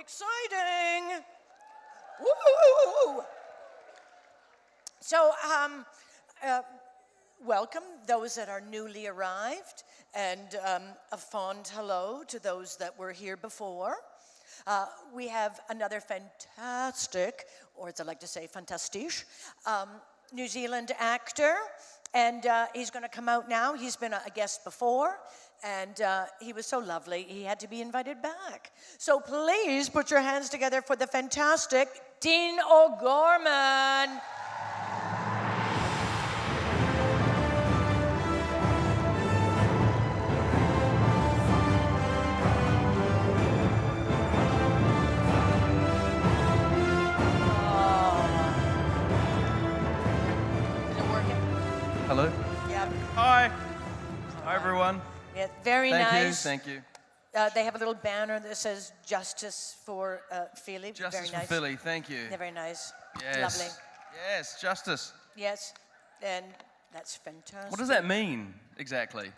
exciting. Woo! So, welcome those that are newly arrived, and a fond hello to those that were here before. We have another fantastic, or as I like to say, fantastisch, New Zealand actor, and he's going to come out now. He's been a guest before, and he was so lovely, he had to be invited back. So please put your hands together for the fantastic Dean O'Gorman. Hello. Yeah. Hi. Hi, everyone. Yeah, very nice. Thank you. They have a little banner that says "Justice for Philly." Justice very nice. for Philly. Thank you. They're very nice. Yes. Lovely. Yes, justice. Yes, and that's fantastic. What does that mean exactly?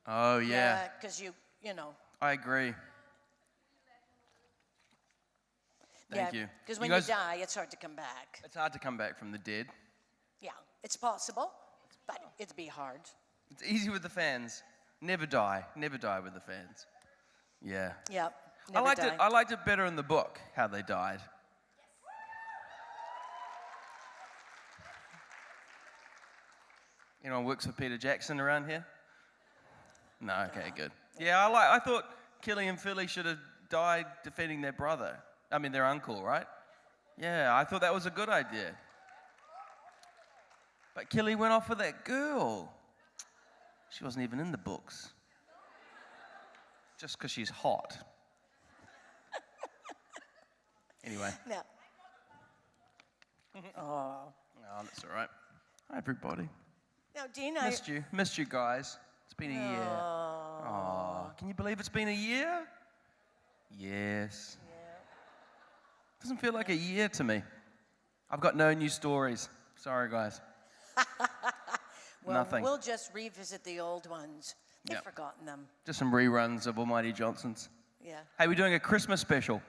Oh yeah. Yeah, because you know. I agree. Thank you. Because when you guys, you die, it's hard to come back. it's hard to come back from the dead. Yeah, it's possible, but it'd be hard. It's easy with the fans. Never die. Never die with the fans. Yeah. Yeah. I liked it better in the book, how they died. Anyone works for Peter Jackson around here? No, okay, good. Yeah, I thought Kelly and Philly should have died defending their brother. I mean, their uncle, right? Yeah, I thought that was a good idea. But Kelly went off with that girl. She wasn't even in the books. Just because she's hot. Anyway. No. Oh. Oh, that's all right. Hi, everybody. Now, Dean, Missed you guys. It's been a year. Oh. Can you believe it's been a year? Yes. Yeah. Doesn't feel like a year to me. I've got no new stories. Sorry, guys. Well, Nothing. we'll just revisit the old ones. They've forgotten them. Just some reruns of Almighty Johnson's. Yeah. Hey, we're doing a Christmas special.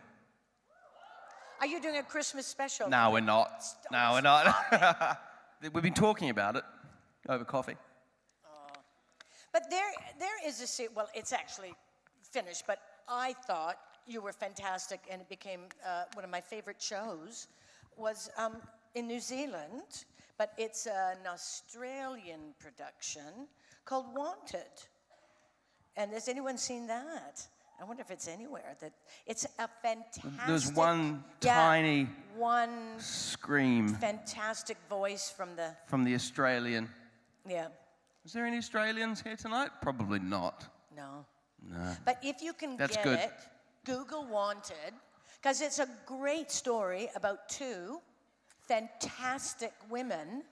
Are you doing a Christmas special? No, we're not. No, we're not. We've been talking about it over coffee. But there is a well, it's actually finished, but I thought you were fantastic, and it became one of my favorite shows, was in New Zealand, but it's an Australian production called Wanted. And has anyone seen that? I wonder if it's anywhere. It's a fantastic... There's one tiny one scream fantastic voice from the... From the Australian. Yeah. Is there any Australians here tonight? Probably not. No. No. But if you can That's get good. it, Google Wanted, because it's a great story about two fantastic women.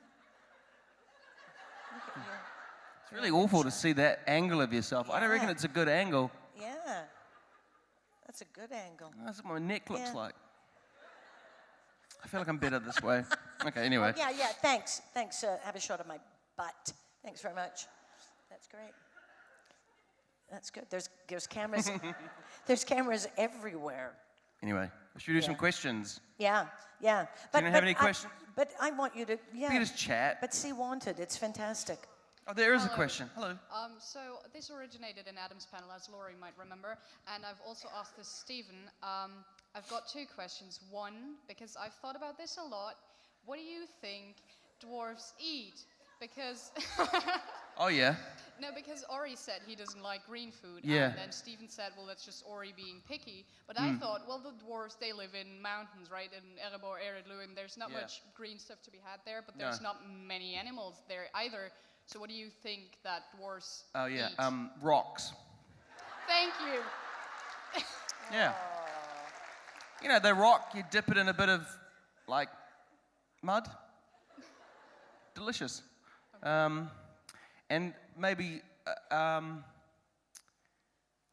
It's really awful to see that angle of yourself. I don't reckon it's a good angle. Yeah. That's a good angle. That's what my neck looks Yeah. like. I feel like I'm better this way. Okay, anyway. Yeah, thanks. Thanks. Have a shot of my butt. Thanks very much. That's great. That's good. There's cameras. There's cameras everywhere. Anyway, should we do some questions? Yeah. But, do you have any questions? But I want you to, We can just chat. But see Wanted. It's fantastic. Oh, there is a question. Hello. So this originated in Adam's panel, as Laurie might remember, and I've also asked this Stephen. I've got two questions. One, because I've thought about this a lot. What do you think dwarves eat? Because... Oh, yeah. No, because Ori said he doesn't like green food. Yeah. And then Stephen said, well, that's just Ori being picky. But I thought, well, the dwarves, they live in mountains, right? In Erebor, Eredluin, there's not much green stuff to be had there, but there's not many animals there either. So what do you think that dwarves eat? Rocks. Thank you. Yeah. You know, the rock, you dip it in a bit of, like, mud. Delicious. And maybe,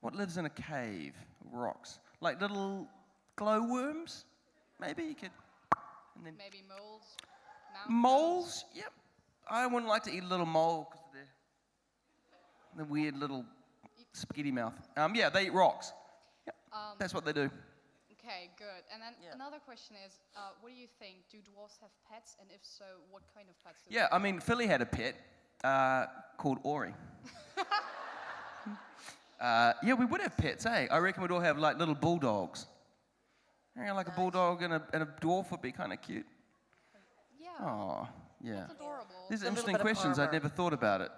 what lives in a cave? Rocks. Like little glowworms? Maybe you could. And then Maybe moles. moles? Yep. I wouldn't like to eat a little mole because they're The weird little spaghetti mouth. Yeah, they eat rocks. Yep, that's what they do. Okay, good. And then Yeah. another question is, what do you think? Do dwarves have pets? And if so, what kind of pets do Yeah, they I mean, Philly had a pet called Ori. Yeah, we would have pets, eh? I reckon we'd all have like little bulldogs. You know, like a bulldog and a dwarf would be kind of cute. Yeah, Oh, yeah. that's adorable. These are A little interesting bit of questions. I'd armor. never thought about it.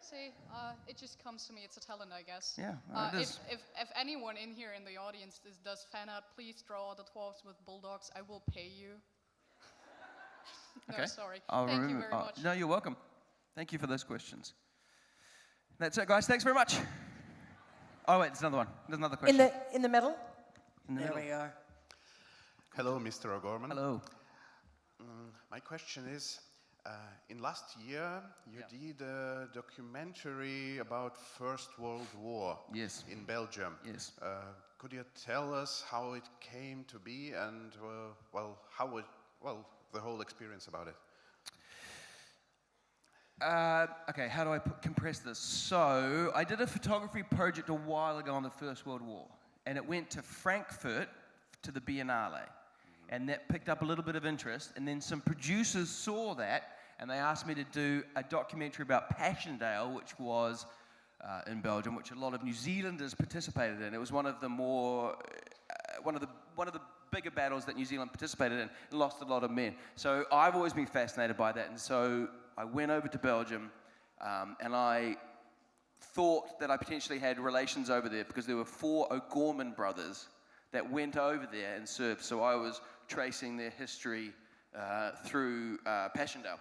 See, it just comes to me. It's a talent, I guess. Yeah, it is. If anyone in here in the audience does fan art, please draw the dwarves with bulldogs. I will pay you. No, Okay. sorry. I'll Thank you remember- very much. No, you're welcome. Thank you for those questions. That's it, guys. Thanks very much. Oh, wait, there's another one. There's another question. In the middle? In the There middle. we are. Hello, Mr. O'Gorman. Hello. My question is, in last year, you did a documentary about First World War Yes. in Belgium. Yes. Could you tell us how it came to be and, the whole experience about it? Okay, how do I compress this? So, I did a photography project a while ago on the First World War, and it went to Frankfurt to the Biennale. And that picked up a little bit of interest, and then some producers saw that, and they asked me to do a documentary about Passchendaele, which was in Belgium, which a lot of New Zealanders participated in. It was one of the one of the bigger battles that New Zealand participated in. It lost a lot of men. So I've always been fascinated by that, and so I went over to Belgium, and I thought that I potentially had relations over there because there were 4 O'Gorman brothers that went over there and served. So I was tracing their history through Passchendaele,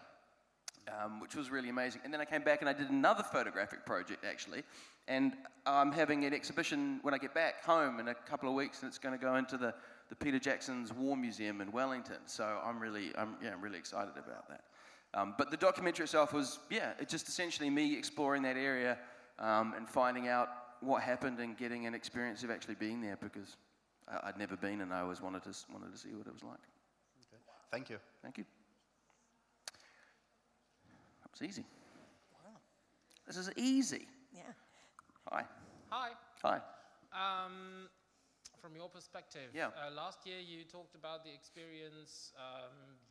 which was really amazing. And then I came back and I did another photographic project, actually. And I'm having an exhibition when I get back home in a couple of weeks, and it's going to go into the Peter Jackson's War Museum in Wellington. So I'm really excited about that. But the documentary itself was, it's just essentially me exploring that area and finding out what happened and getting an experience of actually being there, because I'd never been, and I always wanted to see what it was like. Okay. Thank you. Thank you. That was easy. Wow. This is easy. Yeah. Hi. Hi. Hi. From your perspective, Yeah. Last year you talked about the experience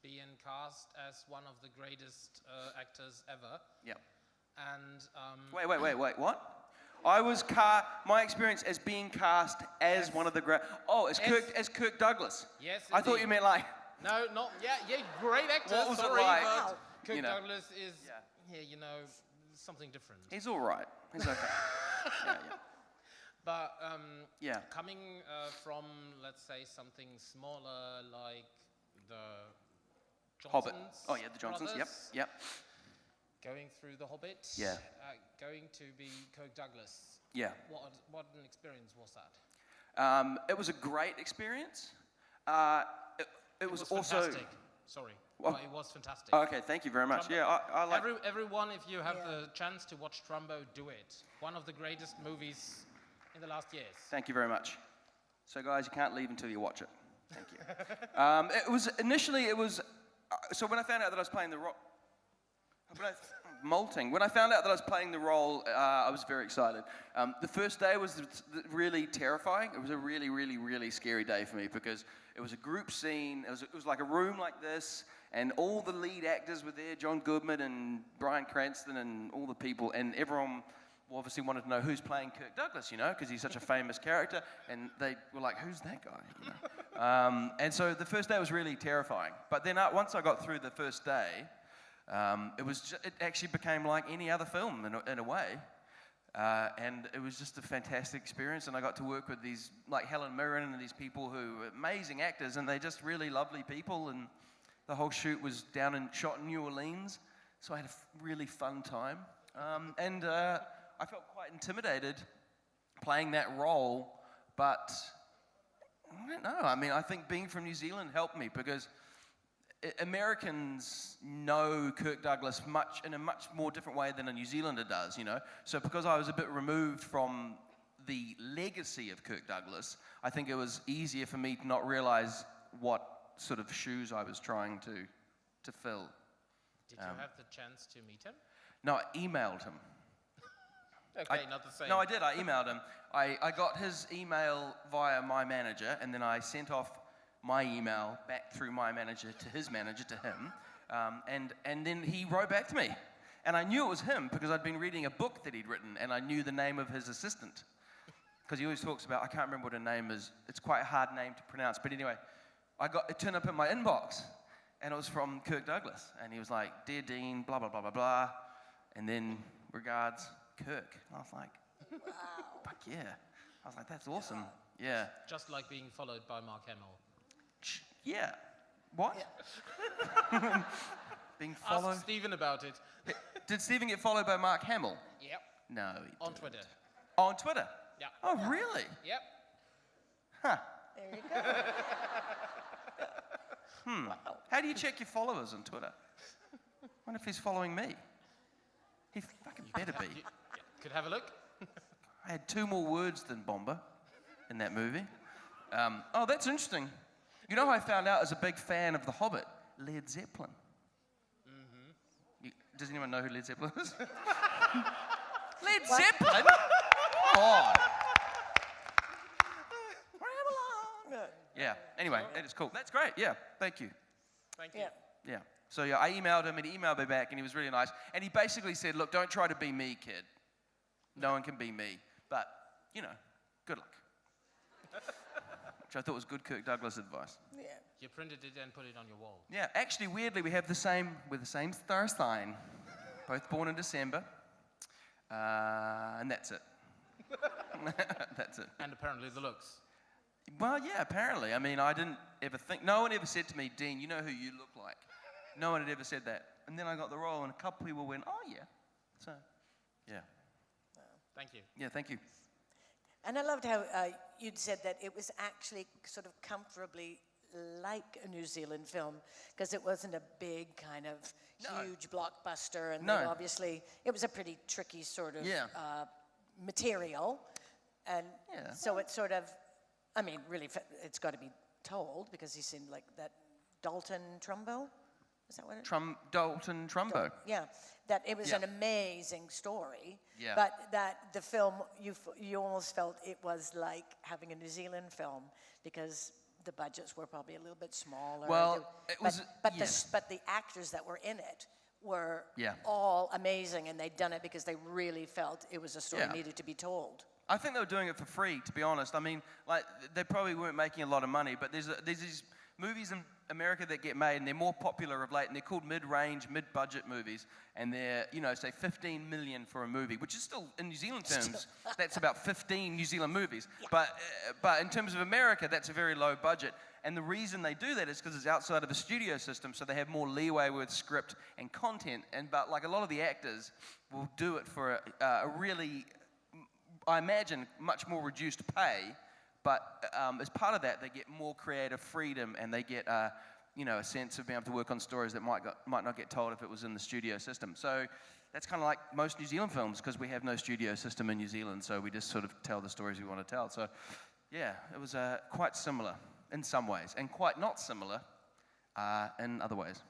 being cast as one of the greatest actors ever. Yeah. And Wait. What? My experience as being cast as one of the great. Oh, as Kirk Douglas. Yes, I thought indeed. you meant like. no, not great actor. What was it sorry, like? but Wow. Kirk You know. Douglas is something different. He's all right. He's okay. yeah. But Yeah. coming from, let's say, something smaller like the Hobbit. Johnsons. Oh yeah, the Johnsons. brothers, Yep. Going through The Hobbit. Yeah. Going to be Kirk Douglas. Yeah. What an experience was that? It was a great experience. It was also. fantastic. Sorry, Well- but it was fantastic. Oh, okay, thank you very much. Trumbo- Yeah, I like. Everyone, if you have Yeah. the chance to watch Trumbo, do it. One of the greatest movies in the last years. Thank you very much. So, guys, you can't leave until you watch it. Thank you. It was. So when I found out that I was playing the role, molting. When I found out that I was playing the role, I was very excited. The first day was really terrifying. It was a really, really, really scary day for me because it was a group scene. It was like a room like this, and all the lead actors were there: John Goodman and Bryan Cranston and all the people, and everyone obviously wanted to know who's playing Kirk Douglas, because he's such a famous character, and they were like, who's that guy? And so the first day was really terrifying. But then once I got through the first day, it actually became like any other film in a way. And it was just a fantastic experience, and I got to work with these, like Helen Mirren and these people who are amazing actors, and they're just really lovely people, and the whole shoot was shot in New Orleans, so I had a really fun time. And I felt quite intimidated playing that role, but I don't know. I mean, I think being from New Zealand helped me because Americans know Kirk Douglas in a much more different way than a New Zealander does, So because I was a bit removed from the legacy of Kirk Douglas, I think it was easier for me to not realize what sort of shoes I was trying to fill. Did you have the chance to meet him? No, I emailed him. Okay, not the same. No, I did. I emailed him. I got his email via my manager, and then I sent off my email back through my manager to his manager to him, and then he wrote back to me. And I knew it was him because I'd been reading a book that he'd written, and I knew the name of his assistant. Because he always talks about, I can't remember what her name is. It's quite a hard name to pronounce. But anyway, it turned up in my inbox, and it was from Kirk Douglas. And he was like, "Dear Dean, blah, blah, blah, blah, blah." And then, regards, Kirk. And I was like, wow. Fuck yeah. I was like, that's awesome. Yeah. Just like being followed by Mark Hamill. Yeah. What? Yeah. Being followed? Ask Stephen about it. Did Stephen get followed by Mark Hamill? Yep. No. He On didn't. Twitter. Oh, on Twitter? Yeah. Oh, really? Yep. Huh. There you go. Wow. How do you check your followers on Twitter? I wonder if he's following me. He fucking better be. Could have a look. I had 2 more words than Bomber in that movie. Oh, that's interesting. You know who I found out as a big fan of The Hobbit? Led Zeppelin. Does anyone know who Led Zeppelin is? Led Zeppelin? Come on. Yeah, anyway, that is cool. That's great, yeah, thank you. Thank you. Yeah. Yeah. So yeah, I emailed him and he emailed me back and he was really nice. And he basically said, look, don't try to be me, kid. No one can be me. But, you know, good luck. Which I thought was good Kirk Douglas advice. Yeah. You printed it and put it on your wall. Yeah, actually, weirdly, we're the same star sign. Both born in December. And that's it. That's it. And apparently the looks. Well, yeah, apparently. I mean, I didn't ever think, no one ever said to me, Dean, you know who you look like. No one had ever said that. And then I got the role and a couple people went, oh, yeah. So, yeah. Thank you. Yeah, thank you. And I loved how you'd said that it was actually sort of comfortably like a New Zealand film because it wasn't a big kind of huge blockbuster. And then obviously it was a pretty tricky sort of material. And so it sort of, I mean, really, it's got to be told because he seemed like that Dalton Trumbo. Is that what it is? Dalton Trumbo. Yeah, that it was an amazing story. Yeah. But that the film, you almost felt it was like having a New Zealand film because the budgets were probably a little bit smaller. Well, it was. But the actors that were in it were all amazing, and they'd done it because they really felt it was a story needed to be told. I think they were doing it for free, to be honest. I mean, like, they probably weren't making a lot of money, but there's these movies in America that get made, and they're more popular of late, and they're called mid-range, mid-budget movies, and they're, you know, say 15 million for a movie, which is still, in New Zealand terms, that's about 15 New Zealand movies. Yeah. But in terms of America, that's a very low budget. And the reason they do that is because it's outside of a studio system, so they have more leeway with script and content. But like a lot of the actors will do it for a really, I imagine, much more reduced pay. But as part of that, they get more creative freedom, and they get a sense of being able to work on stories that might not get told if it was in the studio system. So that's kind of like most New Zealand films, because we have no studio system in New Zealand, so we just sort of tell the stories we want to tell. So yeah, it was quite similar in some ways, and quite not similar in other ways.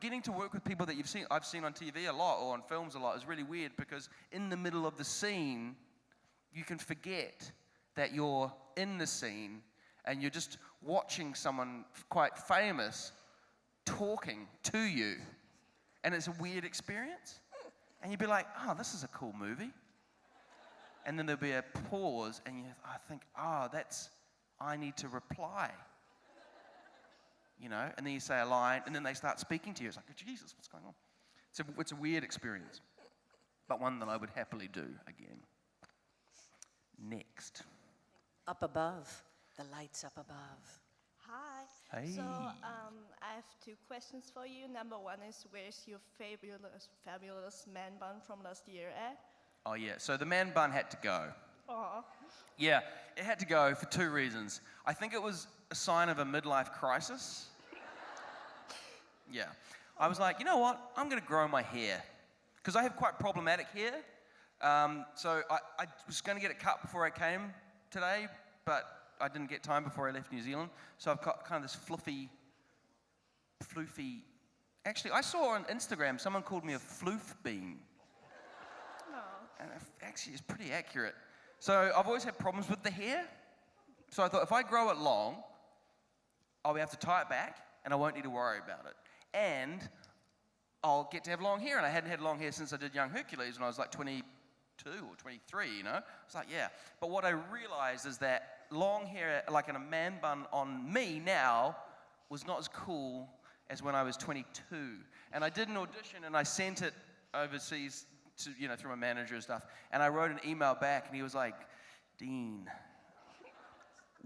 Getting to work with people that I've seen on TV a lot or on films a lot is really weird, because in the middle of the scene, you can forget that you're in the scene and you're just watching someone quite famous talking to you. And it's a weird experience. And you'd be like, oh, this is a cool movie. And then there'll be a pause and I think, I need to reply. You know, and then you say a line and then they start speaking to you. It's like, oh, Jesus, what's going on? It's a weird experience, but one that I would happily do again. Next. Up above, the lights up above. Hi. Hey. So I have 2 questions for you. Number 1 is, where's your fabulous man bun from last year at? Oh yeah, so the man bun had to go. Aw. Yeah, it had to go for 2 reasons. I think it was a sign of a midlife crisis. Yeah. I was like, you know what? I'm going to grow my hair. Because I have quite problematic hair. So I was going to get it cut before I came today, but I didn't get time before I left New Zealand. So I've got kind of this floofy. Actually, I saw on Instagram someone called me a floof bean. And actually, it's pretty accurate. So I've always had problems with the hair. So I thought if I grow it long, I'll have to tie it back, and I won't need to worry about it. And I'll get to have long hair, and I hadn't had long hair since I did Young Hercules when I was like 22 or 23, you know? It's like, yeah. But what I realized is that long hair, like in a man bun on me now, was not as cool as when I was 22. And I did an audition, and I sent it overseas to, you know, through my manager and stuff. And I wrote an email back, and he was like, Dean,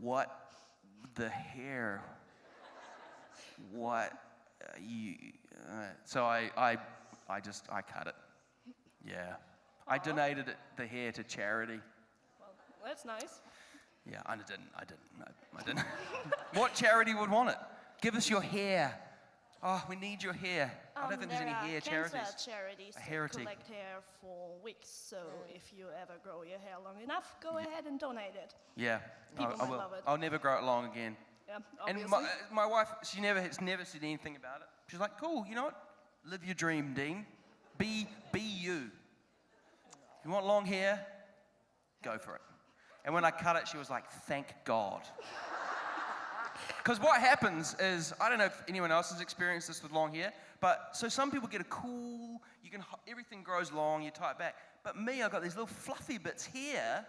what the hair? What you? So I cut it. Yeah, I donated the hair to charity. Well, that's nice. Yeah, I didn't. What charity would want it? Give us your hair. Oh, we need your hair. I don't think there's any hair charities. There are charities A that charity. collect hair for wigs. So if you ever grow your hair long enough, go ahead and donate it. Yeah, People I might will. love it. I'll never grow it long again. Yeah, And obviously. my wife, she has never said anything about it. She's like, cool, you know what? Live your dream, Dean. Be you. You want long hair? Go for it. And when I cut it, she was like, thank God. Because what happens is, I don't know if anyone else has experienced this with long hair, but so some people get a cool, everything grows long, you tie it back. But me, I've got these little fluffy bits here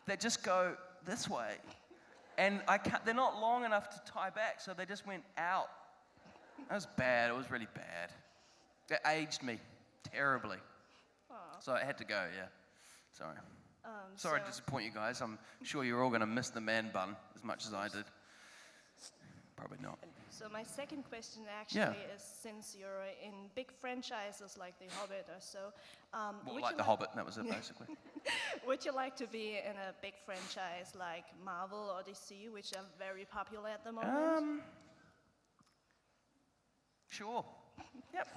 that just go this way. And they're not long enough to tie back, so they just went out. That was bad, it was really bad. It aged me terribly. So I had to go, yeah. Sorry. Sorry to disappoint you guys. I'm sure you're all going to miss the man bun as much as I did. Probably not. So my second question actually is, since you're in big franchises like The Hobbit or so, Well, would like you The Hobbit, that was it basically. would you like to be in a big franchise like Marvel or DC, which are very popular at the moment? Sure. Yep.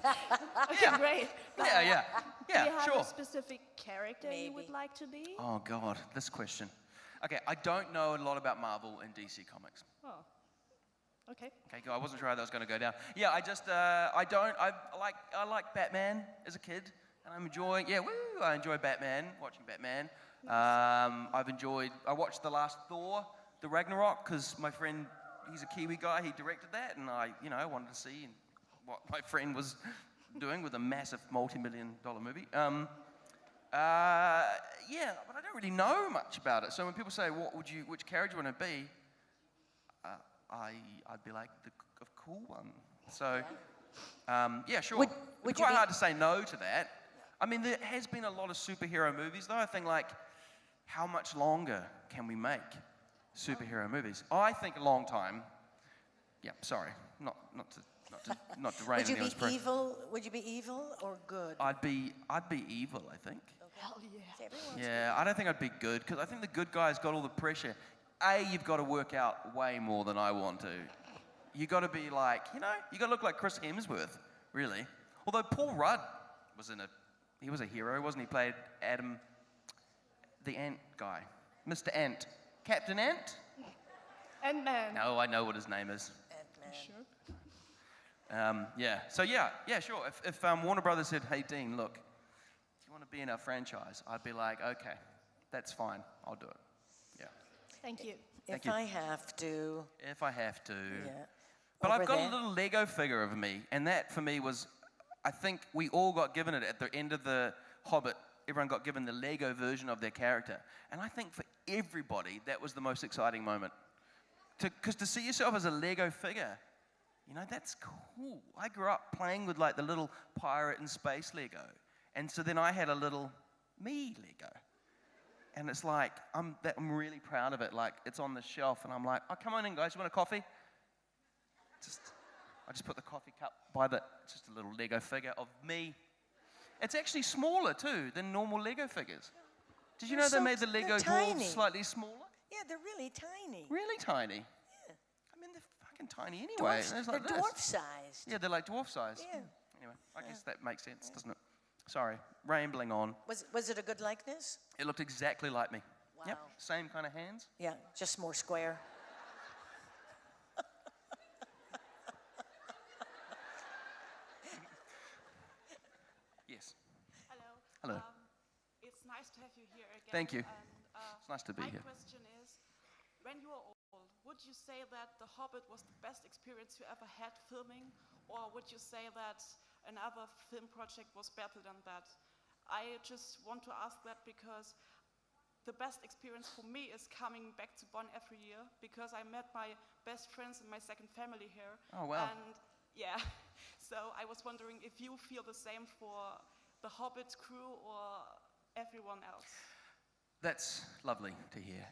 Okay, great. Yeah, Do you have sure. a specific character you would Maybe. like to be? Oh, God, this question. Okay, I don't know a lot about Marvel and DC Comics. Oh, okay. Okay, cool. I wasn't sure how that was going to go down. Yeah, I like Batman as a kid, and I'm enjoying, I enjoy Batman, watching Batman. I watched the last Thor, the Ragnarok, because my friend, he's a Kiwi guy, he directed that, and I wanted to see what my friend was doing with a massive multi-million-dollar movie. But I don't really know much about it. So when people say, which character do you want to be? I'd be like a cool one. So, sure. Would It's you quite be- hard to say no to that. I mean, there has been a lot of superhero movies, though. I think, like, how much longer can we make superhero movies? I think a long time. Yeah, sorry, not to rain Would you on anyone's be parade. evil? Would you be evil or good? I'd be evil, I think. Hell yeah. Everyone's Yeah, I don't think I'd be good, because I think the good guys got all the pressure. You've got to work out way more than I want to. You got to be like, you got to look like Chris Hemsworth, really. Although Paul Rudd he was a hero, wasn't he? Played Adam, the Ant guy, Mr. Ant, Captain Ant. Ant-Man. No, I know what his name is. Ant-Man. Sure. Sure. If Warner Brothers said, "Hey Dean, look, do you want to be in our franchise?" I'd be like, "Okay, that's fine. I'll do it." Yeah. Thank you. Thank If you. I have to, If I have to. yeah. But Over I've got there. a little Lego figure of me, and that for me was, I think we all got given it at the end of The Hobbit. Everyone got given the Lego version of their character. And I think for everybody, that was the most exciting moment. Because to see yourself as a Lego figure, that's cool. I grew up playing with like the little pirate in space Lego. And so then I had a little me Lego. And it's like, I'm really proud of it. Like, it's on the shelf, and I'm like, oh, come on in, guys. You want a coffee? I just put the coffee cup by just a little Lego figure of me. It's actually smaller, too, than normal Lego figures. Did you know they made the Lego they're dwarves tiny. slightly smaller? Yeah, they're really tiny. Really tiny? Yeah. I mean, they're fucking tiny anyway. Dwarfs, There's they're like this. dwarf-sized. Yeah, they're like dwarf sized. Yeah. Anyway, I guess that makes sense, doesn't it? Sorry, rambling on. Was it a good likeness? It looked exactly like me. Yep, Wow. same kind of hands. Yeah, just more square. Yes. Hello. Hello. It's nice again. Thank you. And, It's nice to be my here. question is, when you were old, would you say that The Hobbit was the best experience you ever had filming, or would you say that another film project was better than that? I just want to ask that because the best experience for me is coming back to Bonn every year because I met my best friends and my second family here. Oh, wow. And yeah, so I was wondering if you feel the same for the Hobbit crew or everyone else. That's lovely to hear.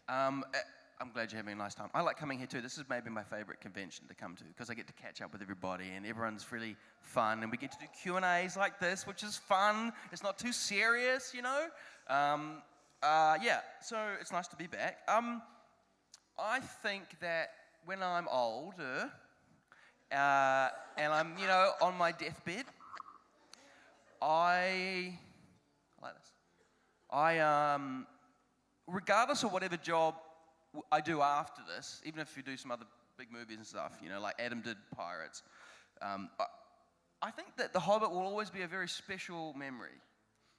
I'm glad you're having a nice time. I like coming here too. This is maybe my favorite convention to come to because I get to catch up with everybody and everyone's really fun and we get to do Q&As like this, which is fun. It's not too serious, you know. Yeah, so it's nice to be back. I think that when I'm older and I'm, you know, on my deathbed, I like this. Regardless of whatever job I do after this, even if you do some other big movies and stuff, you know, like Adam did Pirates, I think that The Hobbit will always be a very special memory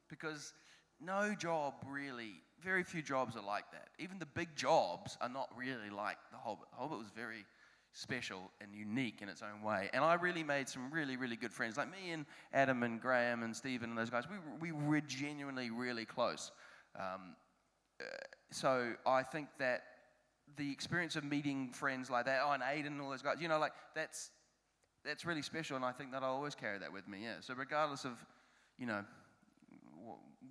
because no job really, very few jobs are like that. Even the big jobs are not really like The Hobbit. The Hobbit was very special and unique in its own way. And I really made some really, really good friends. Like me and Adam and Graham and Stephen and those guys, we were genuinely really close. So I think that the experience of meeting friends like that, and Aiden and all those guys, you know, like that's really special, and I think that I'll always carry that with me, yeah. So regardless of, you know,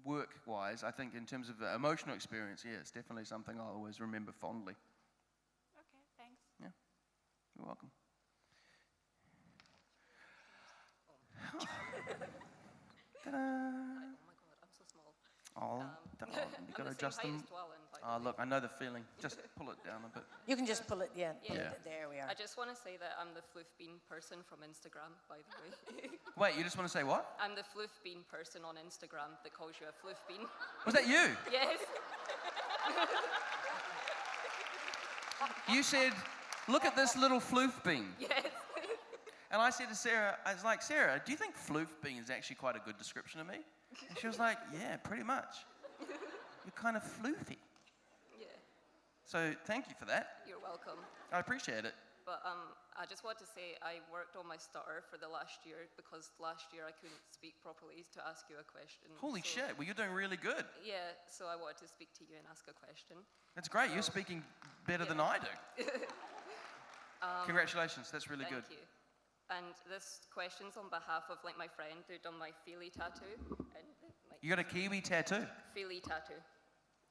work-wise, I think in terms of the emotional experience, yeah, it's definitely something I'll always remember fondly. Okay, thanks. Yeah, you're welcome. Ta-da! Oh my god, I'm so small. Oh, you got to adjust them. Oh, look, I know the feeling. Just pull it down a bit. You can just pull it, yeah. Yeah. There we are. I just want to say that I'm the floof bean person from Instagram, by the way. Wait, you just want to say what? I'm the floof bean person on Instagram that calls you a floof bean. Was that you? Yes. You said, look at this little floof bean. Yes. And I said to Sarah, I was like, Sarah, do you think floof bean is actually quite a good description of me? And she was like, yeah, pretty much. You're kind of floofy. Yeah. So thank you for that. You're welcome. I appreciate it. But I just want to say I worked on my stutter for the last year because last year I couldn't speak properly to ask you a question. Holy shit, well, you're doing really good. Yeah, so I wanted to speak to you and ask a question. That's great. You're speaking better than I do. Congratulations. That's really good. Thank you. And this question's on behalf of like my friend who done my Feely tattoo. And, like, You got a Kiwi tattoo? Feely tattoo.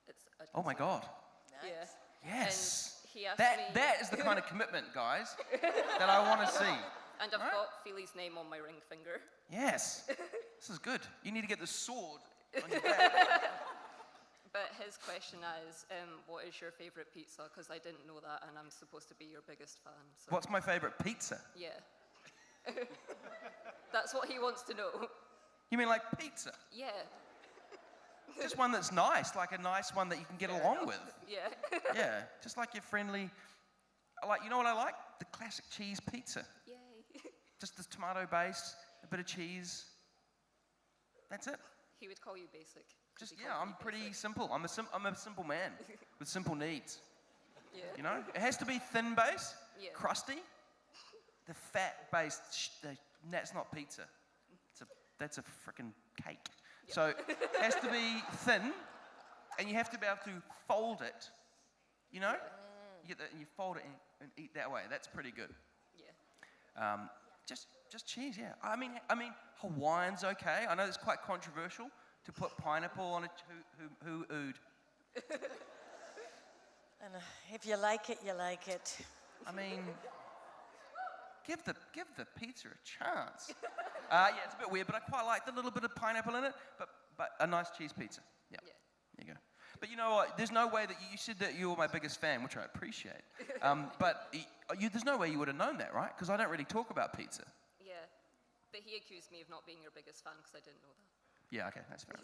It's Oh my God. Yeah. Yes. And he asked me. That is the kind of commitment, guys, that I want to see. And I've Right? got Feely's name on my ring finger. Yes. This is good. You need to get the sword on your back. But his question is, what is your favorite pizza? Because I didn't know that, and I'm supposed to be your biggest fan. So. What's my favorite pizza? Yeah. That's what he wants to know. You mean like pizza? Yeah. Just one that's nice, like a nice one that you can get along with. Yeah. Yeah, just like your friendly, like, you know what I like? The classic cheese pizza. Yay. Just the tomato base, a bit of cheese. That's it. He would call you basic. 'cause Just, he yeah, calls I'm me pretty basic. simple. I'm a simple man with simple needs. Yeah. You know? It has to be thin base, Yeah. crusty. The fat base, that's not pizza. That's a freaking cake. Yeah. So it has to be thin, and you have to be able to fold it. You know? You get that, and you fold it and eat that way. That's pretty good. Yeah. Just cheese, yeah. I mean, Hawaiian's okay. I know it's quite controversial to put pineapple on it. Who oohed? And if you like it, you like it. I mean, give the pizza a chance. Yeah, it's a bit weird, but I quite like the little bit of pineapple in it. But a nice cheese pizza. Yeah. Yeah. There you go. But you know what? There's no way that you said that you were my biggest fan, which I appreciate. But there's no way you would have known that, right? Because I don't really talk about pizza. Yeah. But he accused me of not being your biggest fan because I didn't know that. Yeah. Okay, that's fair.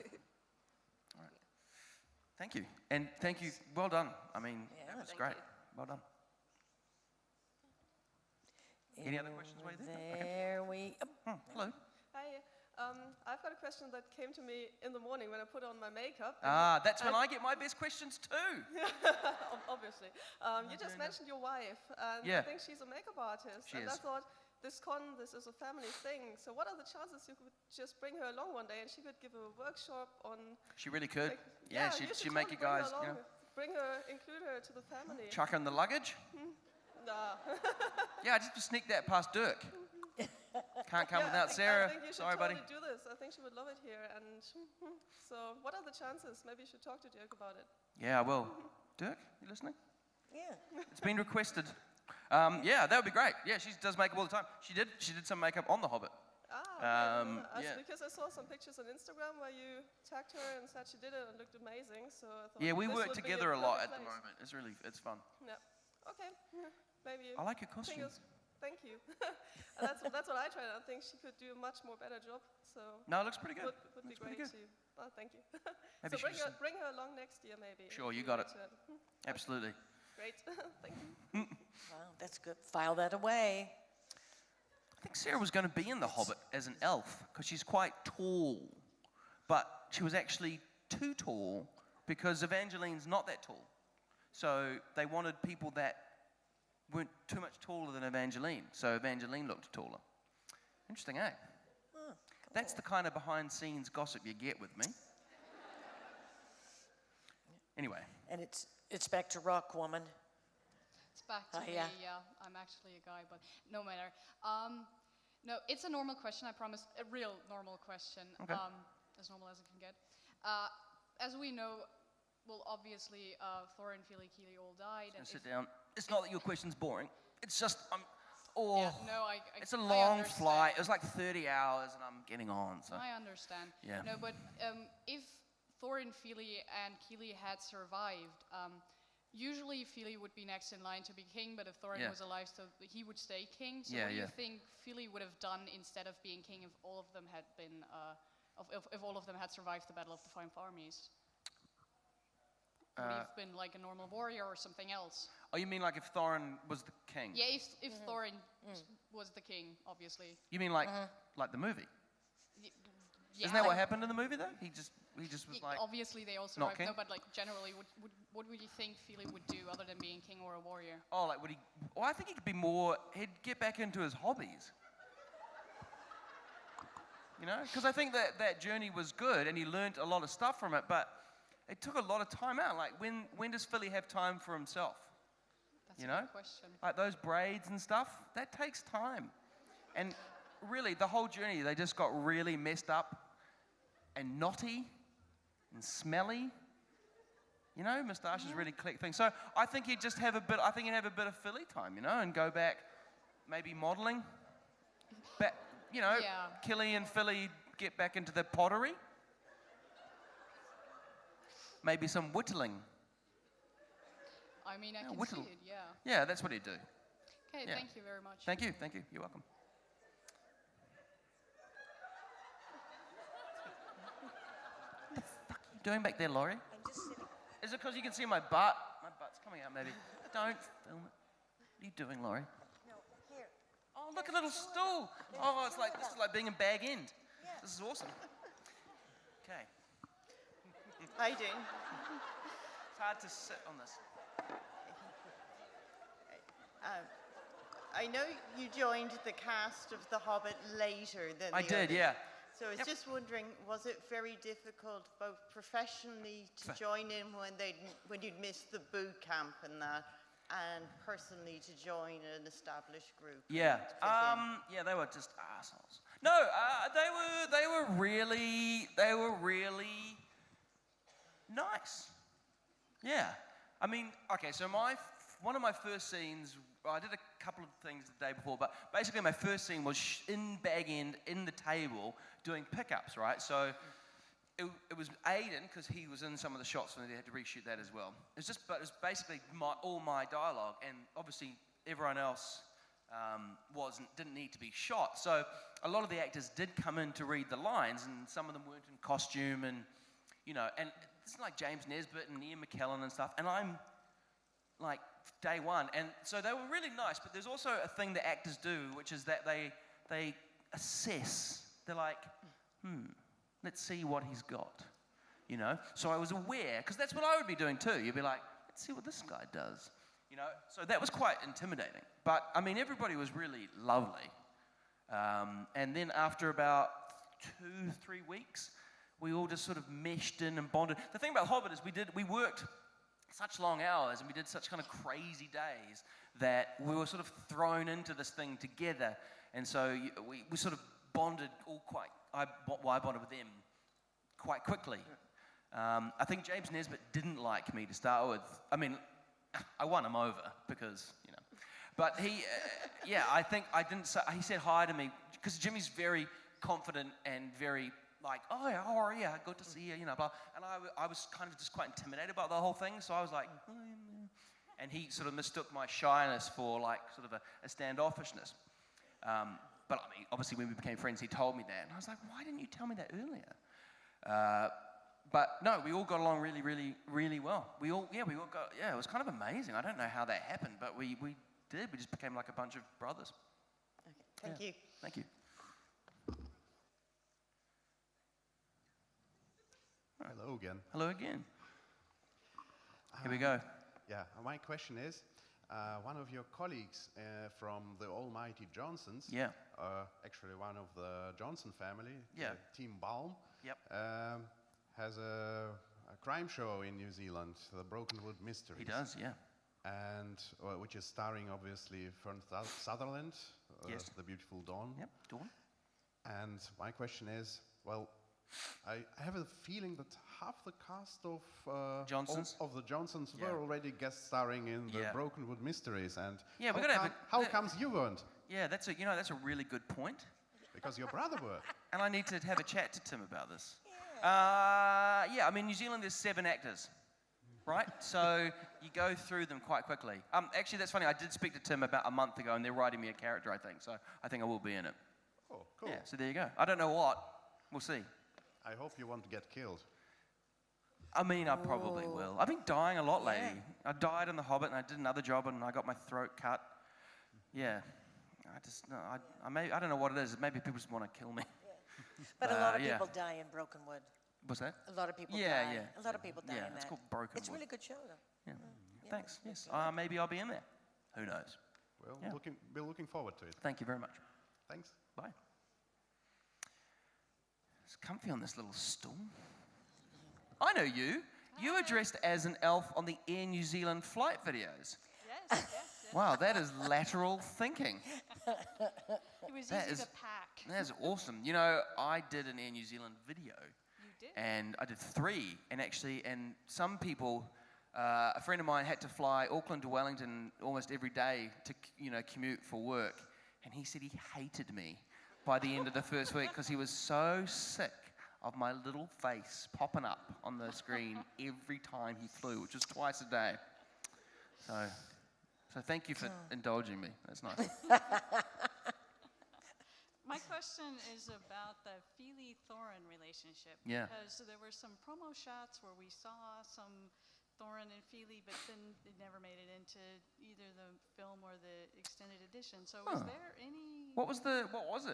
All right. Thank you, and thank you. Well done. I mean, Yeah. that was Thank great. you. Well done. Any other questions while you're there? Okay. There we. Hello. Hi. I've got a question that came to me in the morning when I put on my makeup. That's when I get my best questions too. Obviously. You just mentioned your wife, and Yeah. I think she's a makeup artist. She and is. I thought, this is a family thing. So what are the chances you could just bring her along one day and she could give a workshop on... She really could. like- Yeah, you she'd should make you totally guys, bring her, include her to the family. chuck her in the luggage. Nah. Yeah, I just sneak that past Dirk. Can't come Yeah, without I Sarah. think you should Sorry, buddy. totally do this. I think she would love it here. And so what are the chances? Maybe you should talk to Dirk about it. Yeah, well, Dirk, you listening? Yeah. It's been requested. Yeah, that would be great. Yeah, she does makeup all the time. She did some makeup on The Hobbit. Yeah. Because I saw some pictures on Instagram where you tagged her and said she did it and looked amazing. So I thought Yeah, we this work would be together a lot at perfect the place. moment. It's fun. Yeah. Okay. Maybe. I like your costume. Thank you. And that's what I tried. I think she could do a much more better job. So No, it looks pretty good. would be Looks pretty great good. too. Oh, thank you. Maybe so she just- bring her along next year, maybe. Sure, if you got it. return. Absolutely. Great. Thank you. Wow, that's good. File that away. I think Sarah was going to be in The Hobbit as an elf because she's quite tall, but she was actually too tall because Evangeline's not that tall. So they wanted people that weren't too much taller than Evangeline. So Evangeline looked taller. Interesting, eh? That's the kind of behind-scenes gossip you get with me. Anyway. And it's back to Rock Woman. It's back to Oh, me, yeah. yeah. I'm actually a guy, but no matter. No, it's a normal question, I promise. A real normal question. Okay. As normal as it can get. As we know, well, obviously, Thorin, Fili, Kili all died. And Sit if- down. It's not that your question's boring. It's just, Yeah, no, it's a I long understand. flight. It was like 30 hours and I'm getting on, so. I understand. Yeah. No, but if Thorin, Fili, and Kili had survived, usually Fili would be next in line to be king, but if Thorin Yeah. was alive, so he would stay king. So Yeah, what do you yeah. think Fili would have done instead of being king if all of them had been, if all of them had survived the Battle of the Five Armies? Would he have been like a normal warrior or something else? Oh, you mean like if Thorin was the king? Yeah, if Thorin was the king, obviously. You mean like the movie? Yeah, Isn't that what happened in the movie though? He just was like. obviously they all not survived. king? No, but like generally, what would you think Fili would do other than being king or a warrior? Oh, like would he? Well, I think he could be more. He'd get back into his hobbies. You know, because I think that journey was good and he learned a lot of stuff from it, but it took a lot of time out. Like when does Fili have time for himself? That's You a know? good question. Like those braids and stuff, that takes time. And really, the whole journey, they just got really messed up and knotty and smelly. You know, moustaches really collect things. So I think he'd just have a bit. I think he'd have a bit of Fili time, you know, and go back, maybe modelling. Back, you know, Yeah. Kili and Fili get back into the pottery. Maybe some whittling. I mean, I Yeah, can whittle. see it, yeah. Yeah, that's what he'd do. Okay, Yeah. thank you very much. Thank you. You're welcome. What the fuck are you doing back there, Laurie? I'm just sitting. Is it because you can see my butt? My butt's coming out, maybe. Don't film it. What are you doing, Laurie? No, here. Oh, look, a little stool. Oh, it's like, this is like being in Bag End. This is awesome. Okay. How you doing? It's hard to sit on this. I know you joined the cast of The Hobbit later than I the did, others. yeah. So I was Yep. just wondering, was it very difficult, both professionally to join in when you'd missed the boot camp and that, and personally to join an established group? Yeah. and fit in? Yeah, they were just assholes. No, they were really nice. Yeah. I mean, okay, so one of my first scenes, I did a couple of things the day before, but basically my first scene was in Bag End, in the table, doing pickups, right? So it was Aidan, because he was in some of the shots and they had to reshoot that as well. But it was basically all my dialogue, and obviously everyone else didn't need to be shot. So a lot of the actors did come in to read the lines, and some of them weren't in costume, and you know, and it's like James Nesbitt and Ian McKellen and stuff, and I'm like day one, and so they were really nice. But there's also a thing that actors do, which is that they assess. They're like, let's see what he's got, you know? So I was aware, because that's what I would be doing too. You'd be like, let's see what this guy does, you know? So that was quite intimidating. But, I mean, everybody was really lovely. And then after about 2-3 weeks, we all just sort of meshed in and bonded. The thing about Hobbit is we worked such long hours and we did such kind of crazy days that we were sort of thrown into this thing together. And so we sort of bonded all I bonded with them quite quickly. I think James Nesbitt didn't like me to start with. I mean, I won him over because, you know. But he, I think I didn't say, he said hi to me because Jimmy's very confident and very like, oh yeah, how are you? Good to see you, you know, blah. And I was kind of just quite intimidated about the whole thing. So I was like, and he sort of mistook my shyness for like sort of a standoffishness. But I mean, obviously when we became friends, he told me that. And I was like, why didn't you tell me that earlier? But no, we all got along really, really, really well. We all got, it was kind of amazing. I don't know how that happened, but we did. We just became like a bunch of brothers. Okay, thank you. Thank you. Hello again. Hello again. Here we go. Yeah, my question is, one of your colleagues from the almighty Johnsons, actually one of the Johnson family, Team Balm, has a crime show in New Zealand, the Brokenwood Mysteries. He does, yeah. And which is starring obviously Fern Sutherland, the beautiful Dawn. Yep, Dawn. And my question is, well, I have a feeling that half the cast of Johnsons? of the Johnsons were already guest starring in the Brokenwood Mysteries, and how comes you weren't? Yeah, that's a really good point. Because your brother were. And I need to have a chat to Tim about this. I mean, New Zealand, there's 7 actors, right? So you go through them quite quickly. Actually, that's funny. I did speak to Tim about a month ago, and they're writing me a character, I think. So I think I will be in it. Oh, cool. Yeah, so there you go. I don't know what. We'll see. I hope you won't get killed. I mean, I probably will. I've been dying a lot lately. I died in The Hobbit, and I did another job, and I got my throat cut. Yeah. I don't know what it is. Maybe people just want to kill me. But a lot of people die in Brokenwood. What's that? A lot of people die. Yeah. A lot of people die in that. It's called Brokenwood. It's a really good show, though. Yeah. Thanks. Yes. Maybe I'll be in there. Who knows? Well, we're looking forward to it. Thank you very much. Thanks. Bye. It's comfy on this little stool. I know you. You were dressed as an elf on the Air New Zealand flight videos. Yes. Wow, that is lateral thinking. It was easy to pack. That's awesome. You know, I did an Air New Zealand video. You did? And I did 3. And some people, a friend of mine had to fly Auckland to Wellington almost every day to, commute for work. And he said he hated me by the end of the first week because he was so sick of my little face popping up on the screen every time he flew, which was twice a day. So thank you for indulging me. That's nice. My question is about the Feely-Thorin relationship. Yeah. Because there were some promo shots where we saw some Thorin and Feely, but then it never made it into either the film or the extended edition. So was there any... What was it?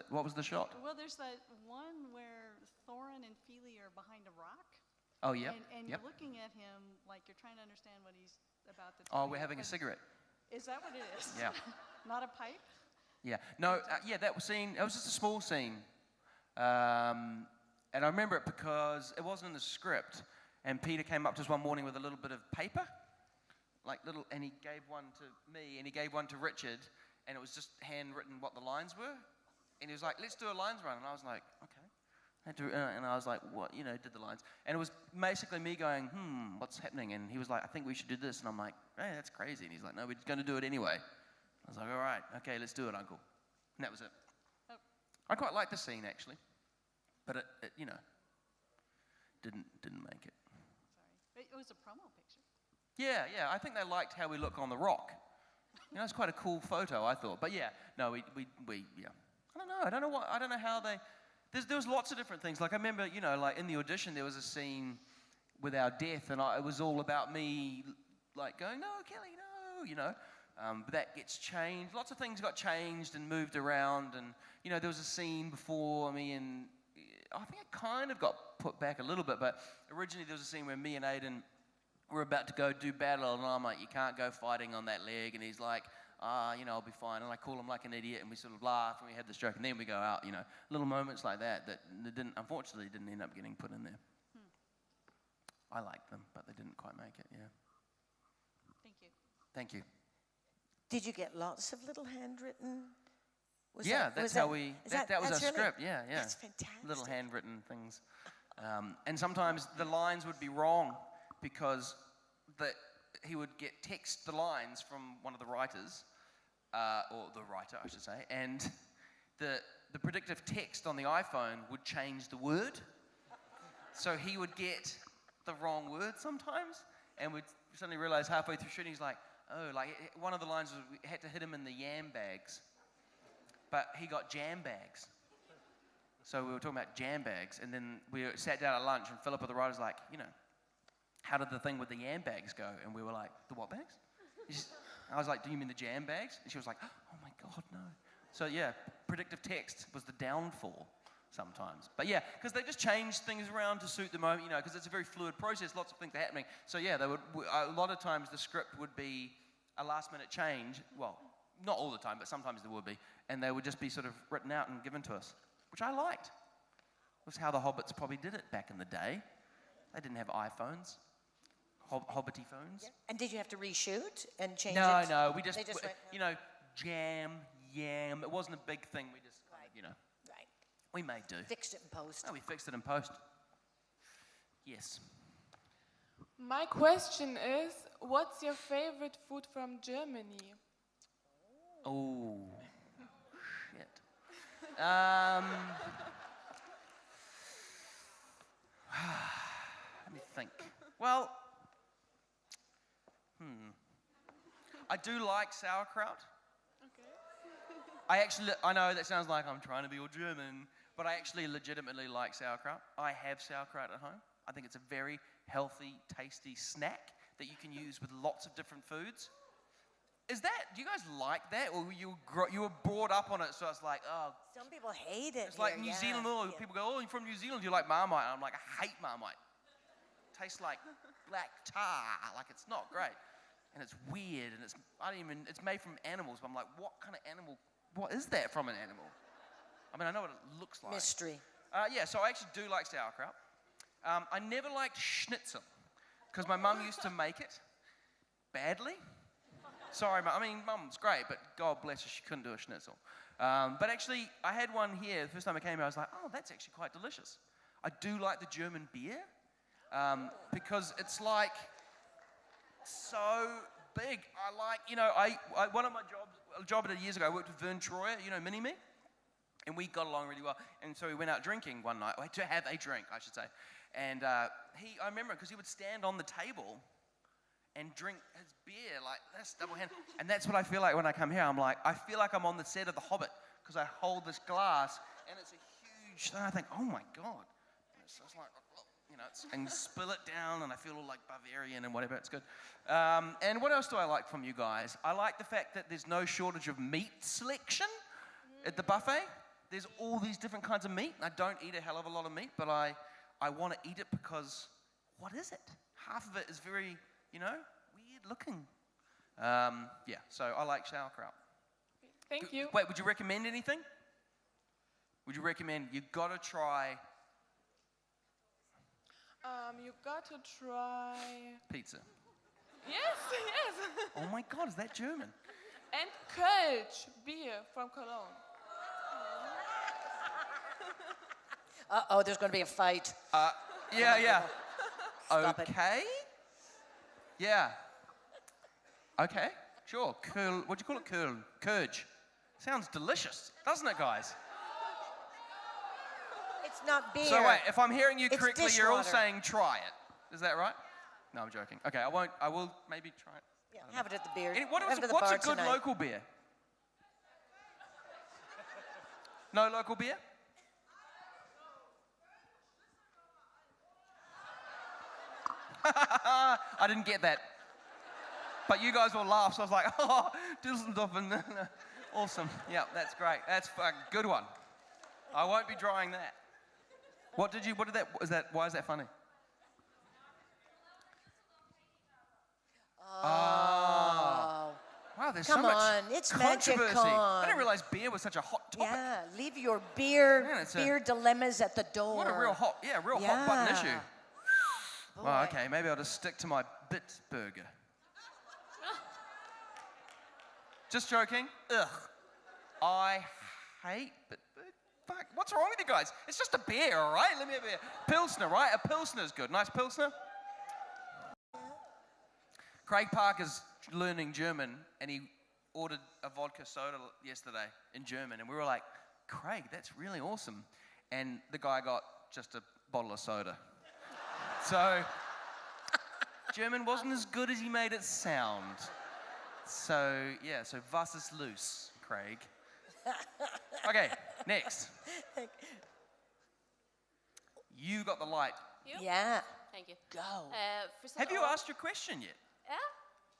What was the shot? Well, there's that one where Thorin and Feely are behind a rock. Oh, yeah. And you're looking at him like you're trying to understand what he's about to tell Oh, we're having a cigarette. Is that what it is? Yeah. Not a pipe? Yeah. No, that was just a small scene. And I remember it because it wasn't in the script. And Peter came up to us one morning with a little bit of paper, and he gave one to me, and he gave one to Richard, and it was just handwritten what the lines were. And he was like, let's do a lines run. And I was like, okay. And I was like, what? Did the lines. And it was basically me going, what's happening? And he was like, I think we should do this. And I'm like, hey, that's crazy. And he's like, no, we're going to do it anyway. I was like, all right, okay, let's do it, Uncle. And that was it. Oh. I quite liked the scene, actually. But it didn't make it. Sorry. It was a promo picture. Yeah. I think they liked how we look on the rock. It's quite a cool photo, I thought. But yeah, no, we I don't know how they... There was lots of different things. Like I remember, in the audition, there was a scene with our death, and it was all about me, going, no, Kelly, no, but that gets changed. Lots of things got changed and moved around, and there was a scene before me and I think it kind of got put back a little bit, but originally there was a scene where me and Aidan were about to go do battle, and I'm like, you can't go fighting on that leg, and he's like, I'll be fine, and I call him like an idiot, and we sort of laugh, and we had this joke, and then we go out, little moments like that unfortunately didn't end up getting put in there. I liked them, but they didn't quite make it, yeah. Thank you. Thank you. Did you get lots of little handwritten? That was our script, yeah. That's fantastic. Little handwritten things. And sometimes the lines would be wrong because he would get the lines from one of the writers, or the writer, I should say, and the predictive text on the iPhone would change the word. So he would get the wrong word sometimes, and we'd suddenly realize halfway through shooting, he's like, one of the lines was we had to hit him in the yam bags, but he got jam bags. So we were talking about jam bags, and then we sat down at lunch, and Philippa, the writer's like, how did the thing with the yam bags go? And we were like, the what bags? I was like, do you mean the jam bags? And she was like, oh my God, no. So yeah, predictive text was the downfall sometimes. But yeah, because they just change things around to suit the moment, because it's a very fluid process, lots of things are happening. So yeah, a lot of times the script would be a last minute change. Well, not all the time, but sometimes there would be. And they would just be sort of written out and given to us, which I liked. It was how the Hobbits probably did it back in the day. They didn't have iPhones. Hobbity phones. Yeah. And did you have to reshoot and change it? No, we just jam, yam. It wasn't a big thing. We just, Right. We made do. Fixed it in post. No, we fixed it in post. Yes. My question is, what's your favorite food from Germany? Oh, shit. Let me think. Well, I do like sauerkraut. Okay. I know that sounds like I'm trying to be all German, but I actually legitimately like sauerkraut. I have sauerkraut at home. I think it's a very healthy, tasty snack that you can use with lots of different foods. Do you guys like that? Or you were brought up on it, so it's like, oh. Some people hate it. It's like New Zealand. People go, oh, you're from New Zealand, you like Marmite. And I'm like, I hate Marmite. It tastes like black tar. Like, it's not great. And it's weird, and it's made from animals, but I'm like, what kind of animal, what is that from an animal? I mean, I know what it looks like. Mystery. So I actually do like sauerkraut. I never liked schnitzel, because my mum used to make it badly. Sorry, Mum's great, but God bless her, she couldn't do a schnitzel. But actually, I had one here, the first time I came here, I was like, oh, that's actually quite delicious. I do like the German beer, because it's like, so big. One of my job years ago, I worked with Vern Troyer, Mini-Me, and we got along really well. And so we went out drinking one night, to have a drink, I should say. And I remember, because he would stand on the table and drink his beer like this, double hand. And that's what I feel like when I come here. I feel like I'm on the set of The Hobbit, because I hold this glass, and it's a huge thing. I think, oh my God. And it's just like, and spill it down, and I feel all like Bavarian and whatever. It's good. And what else do I like from you guys? I like the fact that there's no shortage of meat selection at the buffet. There's all these different kinds of meat. I don't eat a hell of a lot of meat, but I want to eat it because, what is it? Half of it is very, weird looking. So I like sauerkraut. Thank you. Wait, would you recommend anything? Would you recommend, you got to try... You got to try... Pizza. Yes. Oh my God, is that German? And Kölsch beer from Cologne. Uh-oh, there's going to be a fight. Yeah. Stop it. Okay. Yeah. Okay, sure. What do you call it? Kölsch. Sounds delicious, doesn't it, guys? It's not beer. So wait, if I'm hearing you It's correctly, you're all dishwater. saying try it. Is that right? No, I'm joking. Okay, I will maybe try it. Yeah, have it at the beer. What's have it at the a bar good tonight. local beer? No local beer? I didn't get that. But you guys all laughed, so I was like, oh, Düsseldorf, and awesome. Yeah, that's great. That's a good one. I won't be drying that. What did that, why is that funny? Oh. Wow, there's Come so much on, it's controversy. Magic I Con. didn't realize beer was such a hot topic. Yeah, leave your beer Man, it's beer dilemmas at the door. What a real hot button issue. Boy. Well, okay, maybe I'll just stick to my Bitburger. Just joking. Ugh. I hate Bitburger. Fuck, what's wrong with you guys? It's just a beer, all right? Let me have a beer. Pilsner, right? A Pilsner's good. Nice Pilsner. Craig Parker's learning German, and he ordered a vodka soda yesterday in German, and we were like, Craig, that's really awesome. And the guy got just a bottle of soda. So, German wasn't as good as he made it sound. So, yeah, so was ist los, Craig? Okay, next. You got the light. You? Yeah. Thank you. Go. First of Have you all- asked your question yet? Yeah?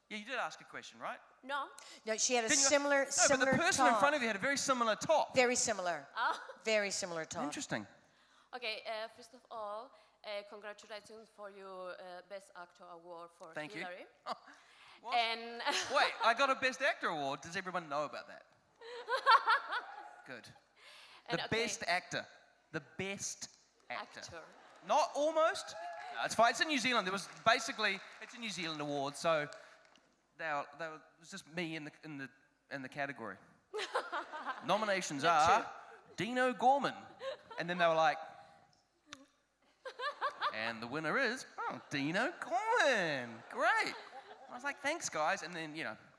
Yeah, you did ask a question, right? No. No, she had a Didn't you- similar No, but the person in top. front of you had a very similar top. Very similar. Ah. Very similar top. Interesting. Okay, first of all, congratulations for your Best Actor Award for Thank you. Hillary. What? And Wait, I got a Best Actor award. Does everyone know about that? Good. And The okay. Best Actor. The Best Actor. Actor. Not almost. No, it's fine. It's in New Zealand. It's a New Zealand award. So it was just me in the category. Nominations are Dino Gorman, and then they were like, and the winner is Dino Gorman. Great. I was like, thanks, guys. And then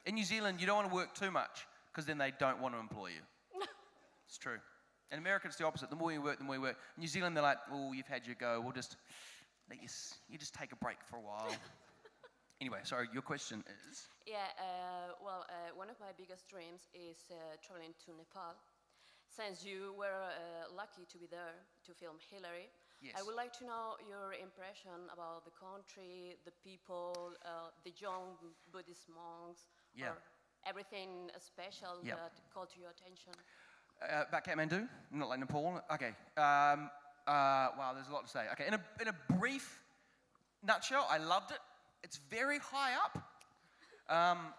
in New Zealand, you don't want to work too much because then they don't want to employ you. It's true. In America, it's the opposite. The more you work, the more you work. In New Zealand, they're like, oh, you've had your go. We'll just let you just take a break for a while. Anyway, sorry, your question is? Yeah, one of my biggest dreams is traveling to Nepal. Since you were lucky to be there to film Hillary, yes. I would like to know your impression about the country, the people, the young Buddhist monks, Yeah. or everything special Yeah. that caught your attention. About Kathmandu, not like Nepal. Okay. Wow, there's a lot to say. Okay, in a brief nutshell, I loved it. It's very high up,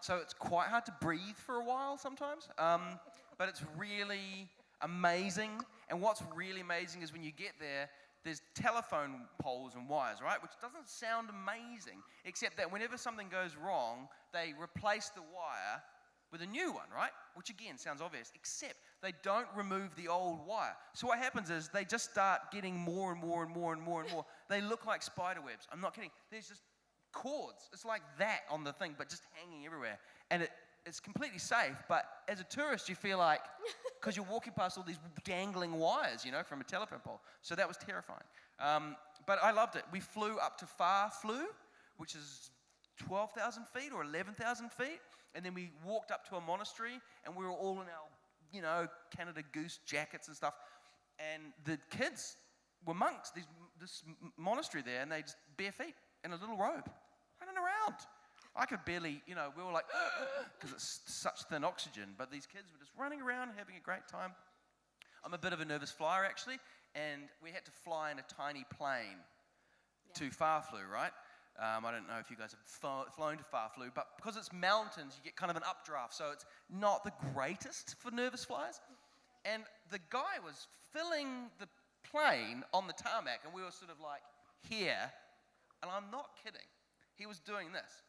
so it's quite hard to breathe for a while sometimes. But it's really amazing. And what's really amazing is when you get there, there's telephone poles and wires, right? Which doesn't sound amazing, except that whenever something goes wrong, they replace the wire with a new one, right? Which again sounds obvious, except they don't remove the old wire. So what happens is they just start getting more and more and more and more and more. They look like spider webs. I'm not kidding. There's just cords. It's like that on the thing, but just hanging everywhere. And it's completely safe, but as a tourist, you feel like, because you're walking past all these dangling wires, from a telephone pole. So that was terrifying. But I loved it. We flew up to Phar Phlu, which is 12,000 feet or 11,000 feet. And then we walked up to a monastery, and we were all in our, Canada Goose jackets and stuff. And the kids were monks, this monastery there, and they just bare feet in a little robe, running around. I could barely, we were like, because it's such thin oxygen, but these kids were just running around, having a great time. I'm a bit of a nervous flyer, actually, and we had to fly in a tiny plane to Phar Phlu, right? I don't know if you guys have flown to Phar Phlu, but because it's mountains, you get kind of an updraft, so it's not the greatest for nervous flyers. And the guy was filling the plane on the tarmac, and we were sort of like here, and I'm not kidding. He was doing this.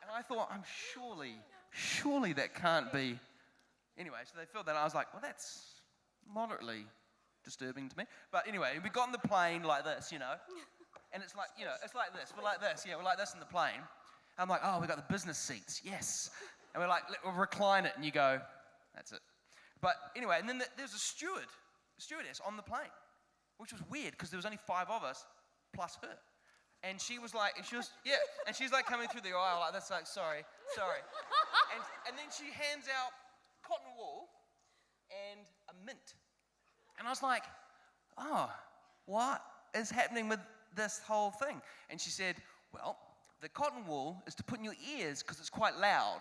And I thought, surely that can't be. Anyway, so they filled that, and I was like, well, that's moderately disturbing to me. But anyway, we got in the plane like this, and it's like, it's like this. We're like this, we're like this in the plane. I'm like, oh, we got the business seats, yes. And we're like, we'll recline it, and you go, that's it. But anyway, and then there's a stewardess on the plane, which was weird because there was only 5 of us plus her. And she was like, and she's like coming through the aisle like this, like, sorry. And then she hands out cotton wool and a mint. And I was like, oh, what is happening with this whole thing? And she said, well, the cotton wool is to put in your ears because it's quite loud.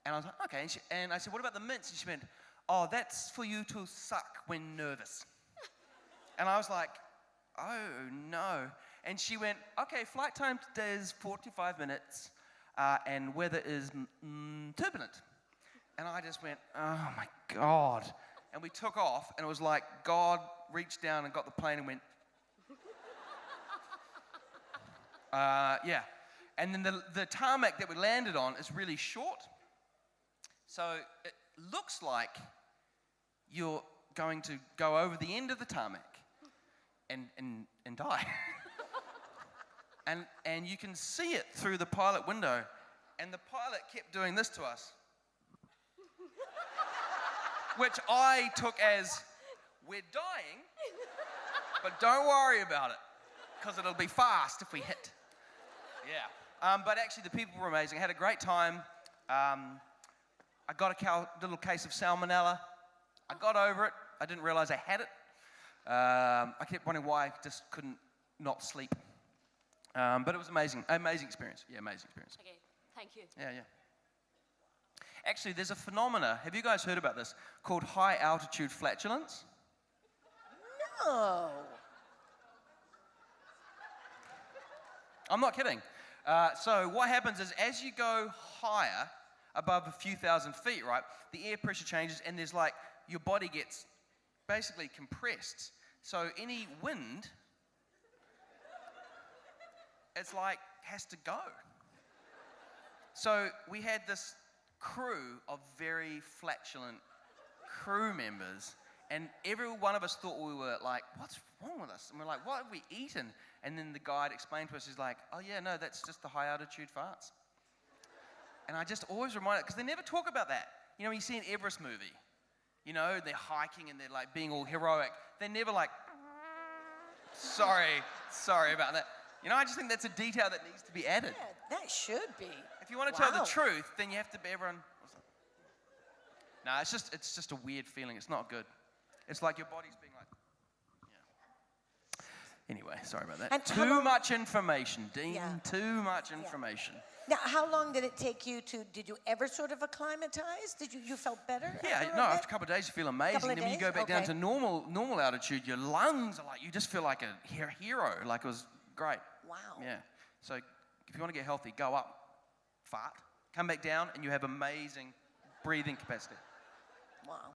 And I was like, okay. And I said, what about the mints? And she went, oh, that's for you to suck when nervous. And I was like, oh, no. And she went, okay, flight time today is 45 minutes, and weather is turbulent. And I just went, oh, my God. And we took off, and it was like God reached down and got the plane and went, yeah. And then the tarmac that we landed on is really short. So it looks like you're going to go over the end of the tarmac and die. and you can see it through the pilot window. And the pilot kept doing this to us. Which I took as, we're dying, but don't worry about it, because it'll be fast if we hit. Yeah. But actually, the people were amazing. I had a great time. I got a little case of salmonella. I got over it. I didn't realize I had it. I kept wondering why I just couldn't not sleep. But it was amazing. Amazing experience. Yeah, amazing experience. Okay, thank you. Yeah. Actually, there's a phenomena, have you guys heard about this, called high altitude flatulence? No. I'm not kidding. So what happens is as you go higher, above a few thousand feet, right, the air pressure changes and there's like, your body gets basically compressed. So any wind, it's like, has to go. So we had this crew of very flatulent crew members, and every one of us thought we were like, what's wrong with us? And we're like, what have we eaten? And then the guide explained to us, he's like, oh yeah, no, that's just the high altitude farts. And I just always remind it, because they never talk about that. You know, when you see an Everest movie, you know, they're hiking and they're like being all heroic. They're never like, sorry about that. You know, I just think that's a detail that needs to be added. Yeah, that should be. If you want to tell the truth, then you have to be everyone. No, it's just a weird feeling. It's not good. It's like your body's being like, yeah. Anyway, sorry about that. And too much information, Dean. Yeah. Too much information. Now, how long did it take you did you ever sort of acclimatize? Did you felt better? Yeah, after a couple of days you feel amazing. Couple of Then when you go days? back down Okay. to normal altitude, your lungs are like, you just feel like a hero. Like it was great. Wow. Yeah. So if you want to get healthy, go up, fart, come back down, and you have amazing breathing capacity. Wow.